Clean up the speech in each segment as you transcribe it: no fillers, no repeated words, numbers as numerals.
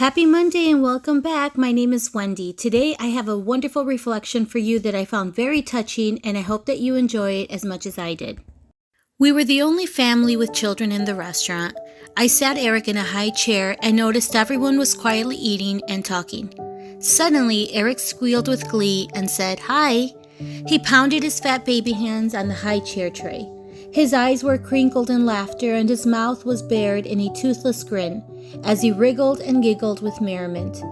Happy Monday and welcome back. My name is Wendy. Today I have a wonderful reflection for you that I found very touching, and I hope that you enjoy it as much as I did. We were the only family with children in the restaurant. I sat Eric in a high chair and noticed everyone was quietly eating and talking. Suddenly, Eric squealed with glee and said, "Hi." He pounded his fat baby hands on the high chair tray. His eyes were crinkled in laughter and his mouth was bared in a toothless grin as he wriggled and giggled with merriment.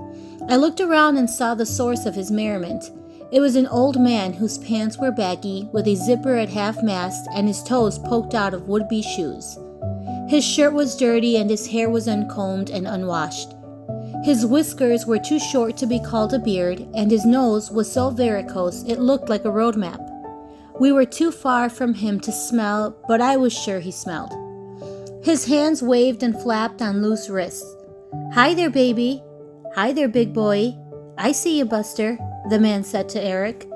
I looked around and saw the source of his merriment. It was an old man whose pants were baggy, with a zipper at half-mast and his toes poked out of would-be shoes. His shirt was dirty and his hair was uncombed and unwashed. His whiskers were too short to be called a beard, and his nose was so varicose it looked like a road map. We were too far from him to smell, but I was sure he smelled. His hands waved and flapped on loose wrists. "Hi there, baby." "Hi there, big boy." "I see you, Buster," the man said to Eric.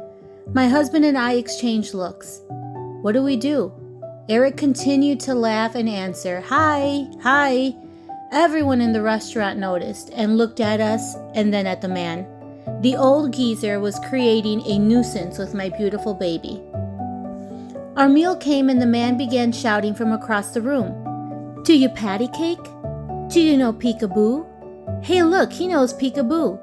My husband and I exchanged looks. "What do we do?" Eric continued to laugh and answer, "Hi, hi." Everyone in the restaurant noticed and looked at us and then at the man. The old geezer was creating a nuisance with my beautiful baby. Our meal came and the man began shouting from across the room. "Do you patty cake? Do you know peekaboo? Hey, look, he knows peekaboo."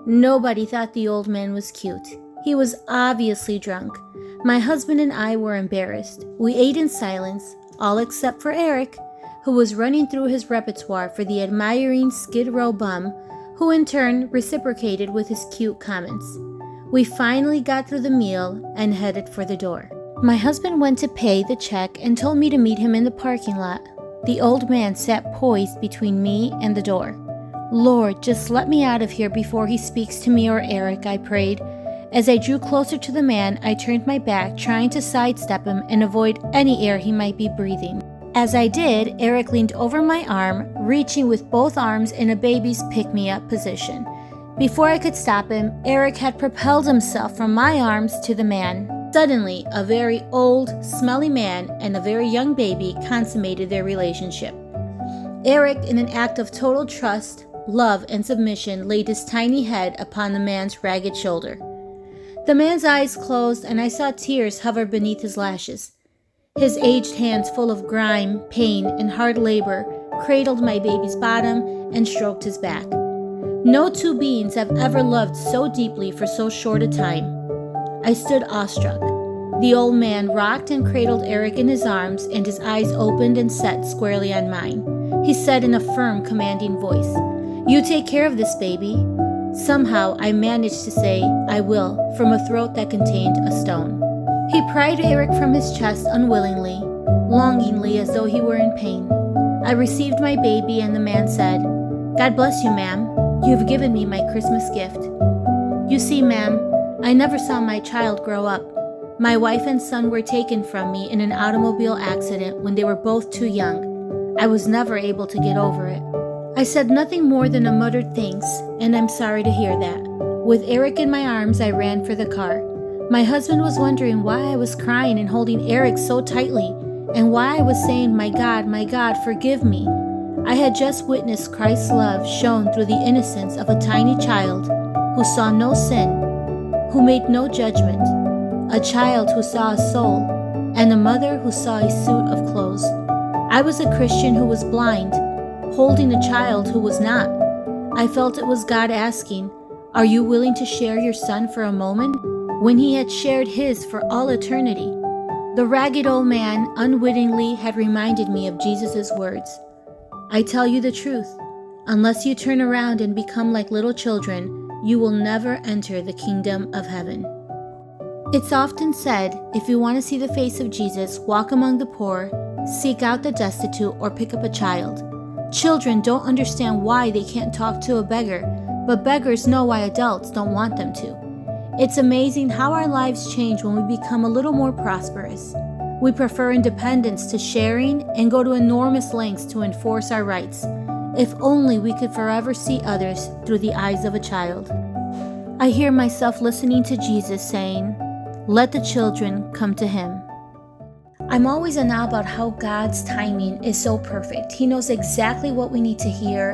Nobody thought the old man was cute. He was obviously drunk. My husband and I were embarrassed. We ate in silence, all except for Eric, who was running through his repertoire for the admiring Skid Row bum, who in turn reciprocated with his cute comments. We finally got through the meal and headed for the door. My husband went to pay the check and told me to meet him in the parking lot. The old man sat poised between me and the door. "Lord, just let me out of here before he speaks to me or Eric," I prayed. As I drew closer to the man, I turned my back, trying to sidestep him and avoid any air he might be breathing. As I did, Eric leaned over my arm, reaching with both arms in a baby's pick-me-up position. Before I could stop him, Eric had propelled himself from my arms to the man. Suddenly, a very old, smelly man and a very young baby consummated their relationship. Eric, in an act of total trust, love, and submission, laid his tiny head upon the man's ragged shoulder. The man's eyes closed, and I saw tears hover beneath his lashes. His aged hands, full of grime, pain, and hard labor, cradled my baby's bottom and stroked his back. No two beings have ever loved so deeply for so short a time. I stood awestruck. The old man rocked and cradled Eric in his arms, and his eyes opened and set squarely on mine. He said in a firm, commanding voice, "You take care of this baby." Somehow I managed to say, "I will," from a throat that contained a stone. He pried Eric from his chest unwillingly, longingly, as though he were in pain. I received my baby, and the man said, "God bless you, ma'am. You have given me my Christmas gift." "You see, ma'am, I never saw my child grow up. My wife and son were taken from me in an automobile accident when they were both too young. I was never able to get over it." I said nothing more than a muttered thanks, and I'm sorry to hear that. With Eric in my arms, I ran for the car. My husband was wondering why I was crying and holding Eric so tightly, and why I was saying, my God, forgive me." I had just witnessed Christ's love shown through the innocence of a tiny child who saw no sin, who made no judgment, a child who saw a soul, and a mother who saw a suit of clothes. I was a Christian who was blind, holding a child who was not. I felt it was God asking, "Are you willing to share your son for a moment?" when he had shared his for all eternity. The ragged old man unwittingly had reminded me of Jesus' words, "I tell you the truth, unless you turn around and become like little children, you will never enter the kingdom of heaven." It's often said, if you want to see the face of Jesus, walk among the poor, seek out the destitute, or pick up a child. Children don't understand why they can't talk to a beggar, but beggars know why adults don't want them to. It's amazing how our lives change when we become a little more prosperous. We prefer independence to sharing and go to enormous lengths to enforce our rights. If only we could forever see others through the eyes of a child. I hear myself listening to Jesus saying, "Let the children come to him." I'm always in awe about how God's timing is so perfect. He knows exactly what we need to hear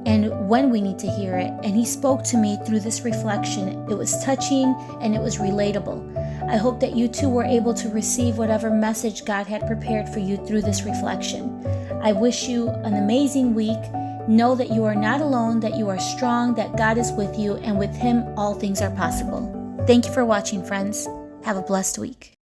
and when we need to hear it. And He spoke to me through this reflection. It was touching and it was relatable. I hope that you too were able to receive whatever message God had prepared for you through this reflection. I wish you an amazing week. Know that you are not alone, that you are strong, that God is with you, and with Him all things are possible. Thank you for watching, friends. Have a blessed week.